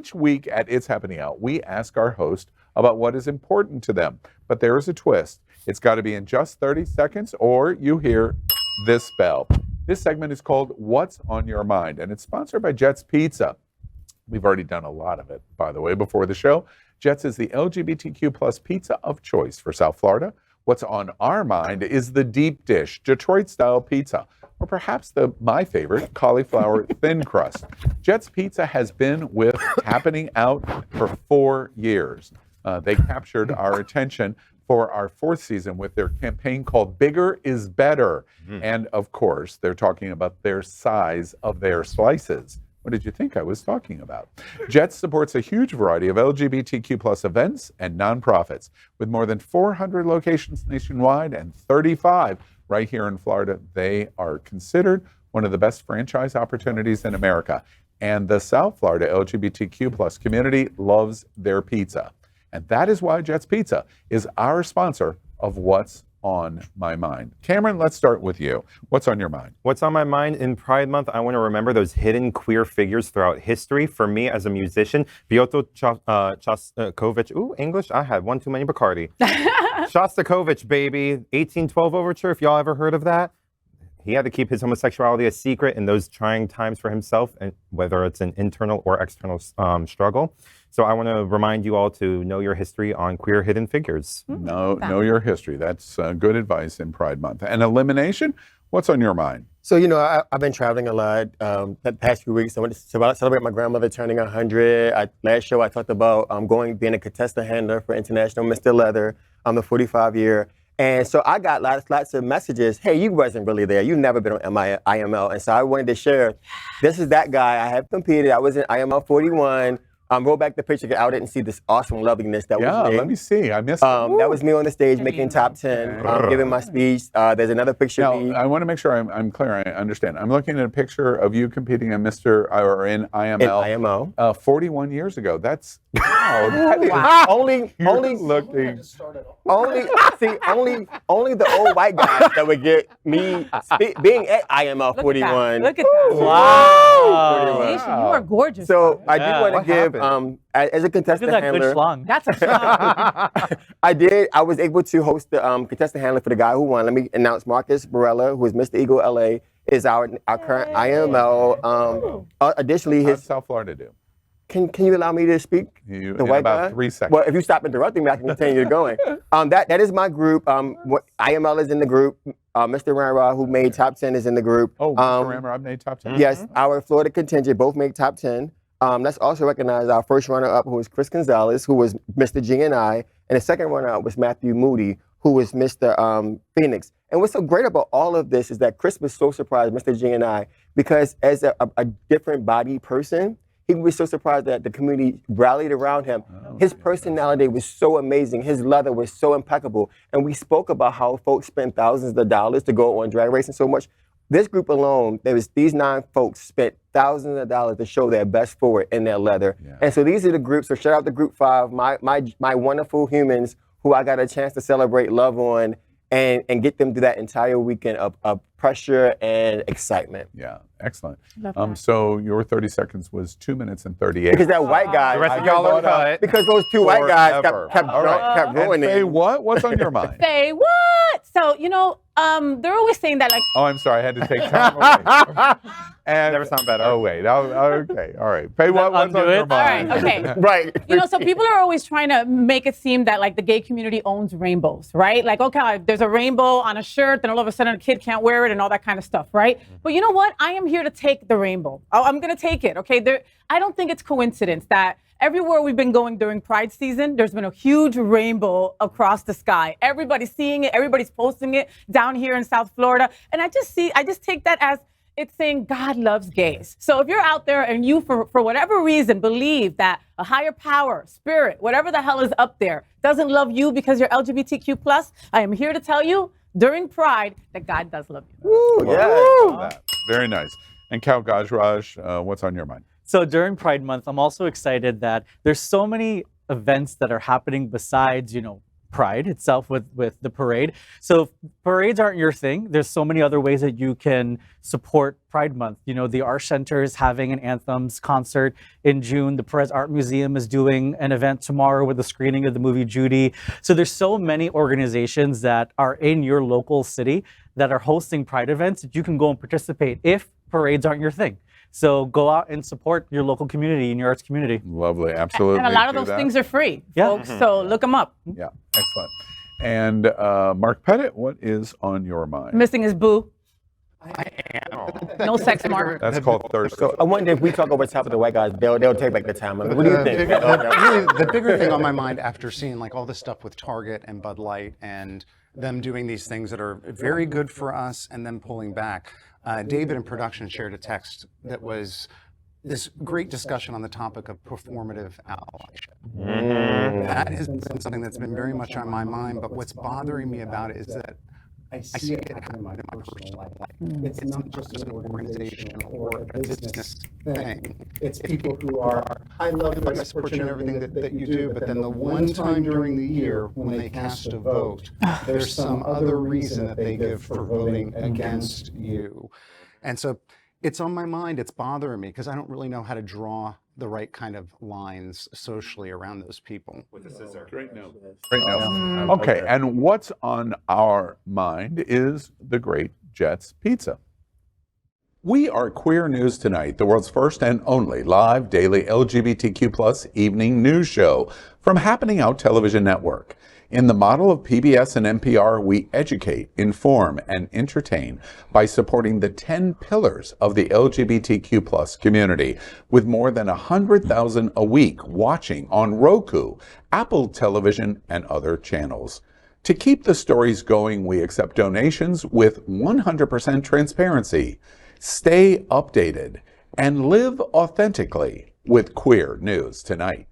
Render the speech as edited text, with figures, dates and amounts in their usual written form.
each week at It's Happening Out, we ask our host about what is important to them. But there is a twist. It's got to be in just 30 seconds or you hear this bell. This segment is called What's on Your Mind, and it's sponsored by Jet's Pizza. We've already done a lot of it, by the way, before the show. Jet's is the LGBTQ plus pizza of choice for South Florida. What's on our mind is the deep dish, Detroit-style pizza, or perhaps my favorite, cauliflower thin crust. Jet's Pizza has been with Happening Out for 4 years. They captured our attention for our 4th season with their campaign called Bigger is Better. And of course, they're talking about their size of their slices. What did you think I was talking about? Jets supports a huge variety of LGBTQ plus events and nonprofits with more than 400 locations nationwide and 35 right here in Florida. They are considered one of the best franchise opportunities in America. And the South Florida LGBTQ plus community loves their pizza. And that is why Jet's Pizza is our sponsor of What's on My Mind. Cameron, let's start with you. What's on your mind? What's on my mind in Pride Month? I want to remember those hidden queer figures throughout history. For me, as a musician, Piotr Shostakovich. Ooh, English? I had one too many Bacardi. Shostakovich, baby. 1812 Overture, if y'all ever heard of that. He had to keep his homosexuality a secret in those trying times for himself, and whether it's an internal or external struggle. So I want to remind you all to know your history on queer hidden figures. Know your history. That's good advice in Pride Month. And elimination, what's on your mind? So, I've been traveling a lot the past few weeks. I went to celebrate my grandmother turning 100. Last show, I talked about being a contestant handler for International Mr. Leather, the 45-year. And so I got lots of messages. Hey, you wasn't really there. You've never been on IML. And so I wanted to share, this is that guy. I have competed. I was in IML 41. Roll back the picture, get out it and see this awesome loveliness that was me. Yeah, let me see. I missed it. That was me on the stage making top 10, giving my speech. There's another picture Now, of me. I want to make sure I'm clear. I understand. I'm looking at a picture of you competing in IML. In IMO. 41 years ago. That's wow. That is Only looking. only the old white guys that would get me being at IML 41. Look at that. Wow. Nation, you are gorgeous. So I did want to What give, happened? as a contestant Look at that good handler, schlong. That's a schlong. I was able to host the contestant handler for the guy who won. Let me announce Marcus Barella, who is Mr. Eagle LA, is our current IML. Additionally, How's South Florida do? Can you allow me to speak? In white about guy? 3 seconds. Well, if you stop interrupting me, I can continue going. That is my group. IML is in the group. Mr. Ranra, who made top 10, is in the group. Oh, Mr. Rammer, I've made top 10. Yes, our Florida contingent both made top 10. Let's also recognize our first runner-up, who was Chris Gonzalez, who was Mr. G&I, and the second runner-up was Matthew Moody, who was Mr. Phoenix. And what's so great about all of this is that Chris was so surprised, Mr. G&I, because as a different body person, he was so surprised that the community rallied around him. His personality was so amazing. His leather was so impeccable. And we spoke about how folks spent thousands of dollars to go on drag racing so much. This group alone, these 9 folks spent thousands of dollars to show their best forward in their leather. Yeah. And so these are the groups. So shout out to Group 5, my wonderful humans who I got a chance to celebrate love on and get them through that entire weekend of pressure and excitement. Yeah, excellent. So your 30 seconds was 2 minutes and 38. Because that white guy, The rest of y'all are cut. because those two white guys Forever. kept ruining Faye, it. what's on your mind? Say what? So, they're always saying that, like, Oh, I'm sorry. I had to take time away. And, Never sound better. Oh, wait. Okay. All right. Faye, what's on undo your it? mind? all right, okay. Right. So people are always trying to make it seem that, like, the gay community owns rainbows, right? Like, okay, there's a rainbow on a shirt, then all of a sudden a kid can't wear it and all that kind of stuff, right? But you know what? I am here to take the rainbow. I'm going to take it, okay? I don't think it's coincidence that everywhere we've been going during Pride season, there's been a huge rainbow across the sky. Everybody's seeing it. Everybody's posting it down here in South Florida. And I just take that as it's saying God loves gays. So if you're out there and you, for whatever reason, believe that a higher power, spirit, whatever the hell is up there, doesn't love you because you're LGBTQ+, I am here to tell you during Pride that God does love you. Ooh, yeah. Love that. Very nice. And Cal Gajraj, what's on your mind? So during Pride Month, I'm also excited that there's so many events that are happening besides, Pride itself with the parade. So if parades aren't your thing, there's so many other ways that you can support Pride Month. You know, the Art Center is having an anthems concert in June. The Perez Art Museum is doing an event tomorrow with a screening of the movie Judy. So there's so many organizations that are in your local city that are hosting Pride events that you can go and participate if parades aren't your thing. So go out and support your local community and your arts community. Lovely, absolutely. And a lot of do those that. things are free, Yeah. folks. So look them up. Yeah, excellent. And Mark Pettit, what is on your mind? Missing his boo. No sex, Mark. That's called thirst. So I wonder if we talk over top of the white guys, they'll take back the time. What do you think? Really, the bigger thing on my mind after seeing like all this stuff with Target and Bud Light and them doing these things that are very good for us and then pulling back. David in production shared a text that was this great discussion on the topic of performative allyship. That has been something that's been very much on my mind, but what's bothering me about it is that I see it happen in my personal life. It's not just an organization or a business thing. It's people who are, I love you, I support you and everything that you do, but then the one time during the year when they cast a vote, there's some other reason that they give for voting against you. And so it's on my mind, it's bothering me because I don't really know how to draw the right kind of lines socially around those people. With a scissor. Great note. Okay, and what's on our mind is the Great Jets Pizza. We are Queer News Tonight, the world's first and only live daily LGBTQ+ evening news show from Happening Out Television Network. In the model of PBS and NPR, we educate, inform, and entertain by supporting the 10 pillars of the LGBTQ+ community, with more than 100,000 a week watching on Roku, Apple Television, and other channels. To keep the stories going, we accept donations with 100% transparency. Stay updated and live authentically with Queer News Tonight.